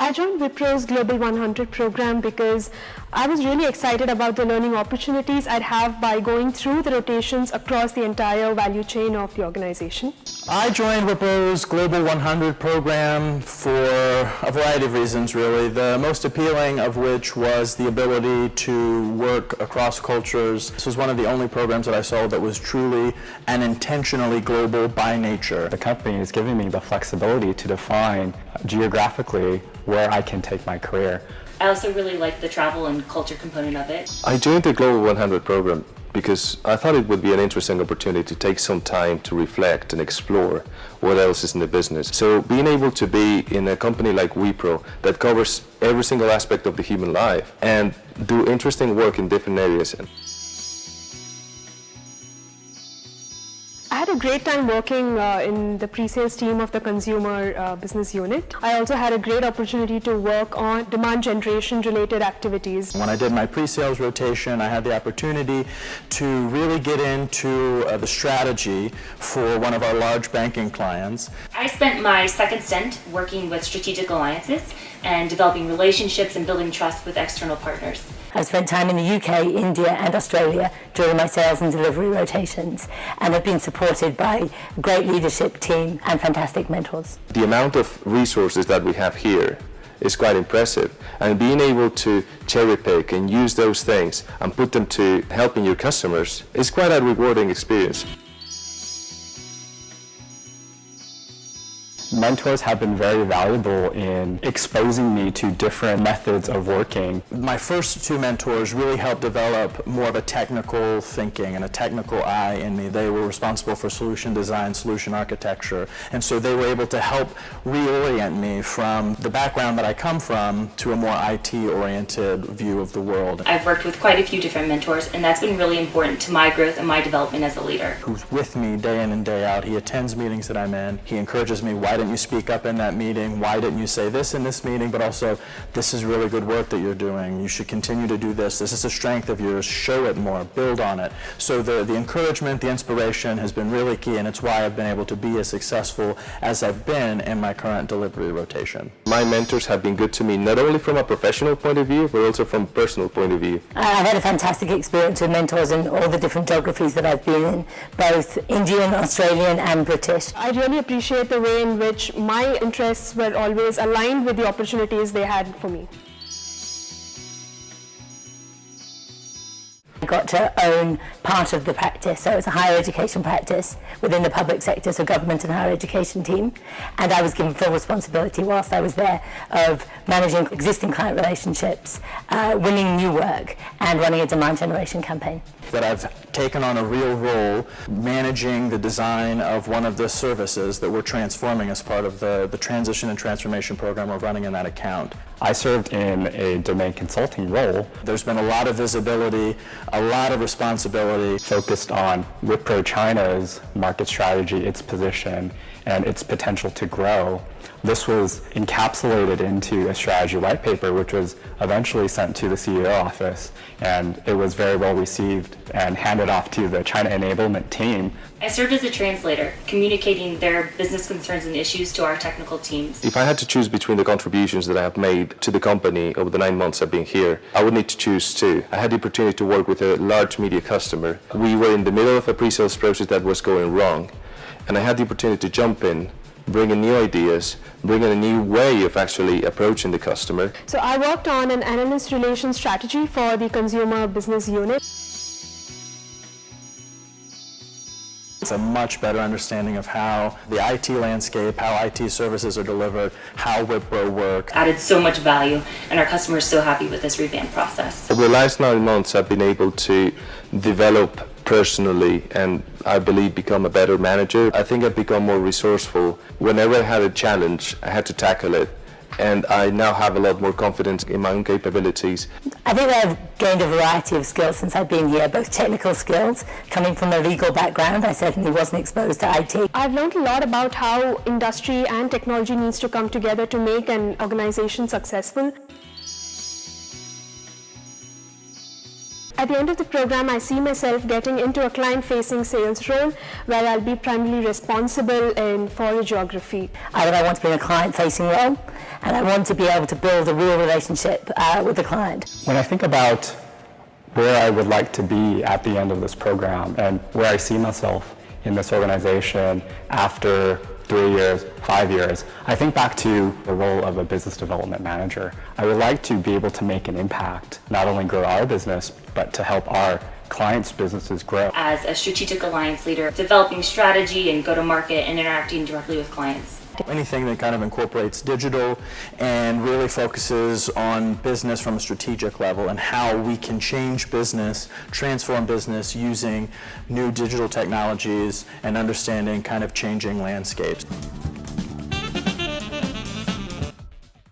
I joined Wipro's Global 100 program because I was really excited about the learning opportunities I'd have by going through the rotations across the entire value chain of the organization. I joined Wipro's Global 100 program for a variety of reasons, really. The most appealing of which was the ability to work across cultures. This was one of the only programs that I saw that was truly and intentionally global by nature. The company is giving me the flexibility to define geographically where I can take my career. I also really like the travel and culture component of it. I joined the Global 100 program because I thought it would be an interesting opportunity to take some time to reflect and explore what else is in the business. So being able to be in a company like Wipro that covers every single aspect of the human life and do interesting work in different areas. I had a great time working in the pre-sales team of the consumer business unit. I also had a great opportunity to work on demand generation related activities. When I did my pre-sales rotation, I had the opportunity to really get into the strategy for one of our large banking clients. I spent my second stint working with strategic alliances and developing relationships and building trust with external partners. I've spent time in the UK, India and Australia during my sales and delivery rotations, and have been supported by a great leadership team and fantastic mentors. The amount of resources that we have here is quite impressive, and being able to cherry pick and use those things and put them to helping your customers is quite a rewarding experience. Mentors have been very valuable in exposing me to different methods of working. My first two mentors really helped develop more of a technical thinking and a technical eye in me. They were responsible for solution design, solution architecture, and so they were able to help reorient me from the background that I come from to a more IT-oriented view of the world. I've worked with quite a few different mentors, and that's been really important to my growth and my development as a leader. Who's with me day in and day out. He attends meetings that I'm in. He encourages me, why didn't you speak up in that meeting? Why didn't you say this in this meeting? But also, this is really good work that you're doing. You should continue to do this. This is a strength of yours. Show it more. Build on it. So the encouragement, the inspiration has been really key, and it's why I've been able to be as successful as I've been in my current delivery rotation. My mentors have been good to me, not only from a professional point of view, but also from a personal point of view. I've had a fantastic experience with mentors in all the different geographies that I've been in, both Indian, Australian and British. I really appreciate the way in which my interests were always aligned with the opportunities they had for me. I got to own part of the practice, so it's a higher education practice within the public sector, so government and higher education team, and I was given full responsibility whilst I was there of managing existing client relationships, winning new work and running a demand generation campaign. That I've taken on a real role managing the design of one of the services that we're transforming as part of the transition and transformation program we're running in that account. I served in a domain consulting role. There's been a lot of visibility, a lot of responsibility. Focused on Wipro China's market strategy, its position, and its potential to grow. This was encapsulated into a strategy white paper, which was eventually sent to the CEO office, and it was very well received and handed off to the China enablement team. I served as a translator, communicating their business concerns and issues to our technical teams. If I had to choose between the contributions that I have made to the company over the 9 months I've been here, I would need to choose two. I had the opportunity to work with a large media customer. We were in the middle of a pre-sales process that was going wrong, and I had the opportunity to jump in, bring in new ideas, bring in a new way of actually approaching the customer. So I worked on an analyst relations strategy for the consumer business unit. It's a much better understanding of how the IT landscape, how IT services are delivered, how Wipro works. Added so much value, and our customers are so happy with this revamp process. Over the last 9 months, I've been able to develop personally and I believe become a better manager. I think I've become more resourceful. Whenever I had a challenge, I had to tackle it. And I now have a lot more confidence in my own capabilities. I think I've gained a variety of skills since I've been here, both technical skills, coming from a legal background. I certainly wasn't exposed to IT. I've learned a lot about how industry and technology needs to come together to make an organization successful. At the end of the program, I see myself getting into a client-facing sales role where I'll be primarily responsible for a geography. I want to be in a client-facing role, and I want to be able to build a real relationship with the client. When I think about where I would like to be at the end of this program and where I see myself in this organization after 3 years, 5 years, I think back to the role of a business development manager. I would like to be able to make an impact, not only grow our business, but to help our clients' businesses grow. As a strategic alliance leader, developing strategy and go-to-market and interacting directly with clients. Anything that kind of incorporates digital and really focuses on business from a strategic level and how we can change business, transform business using new digital technologies and understanding kind of changing landscapes.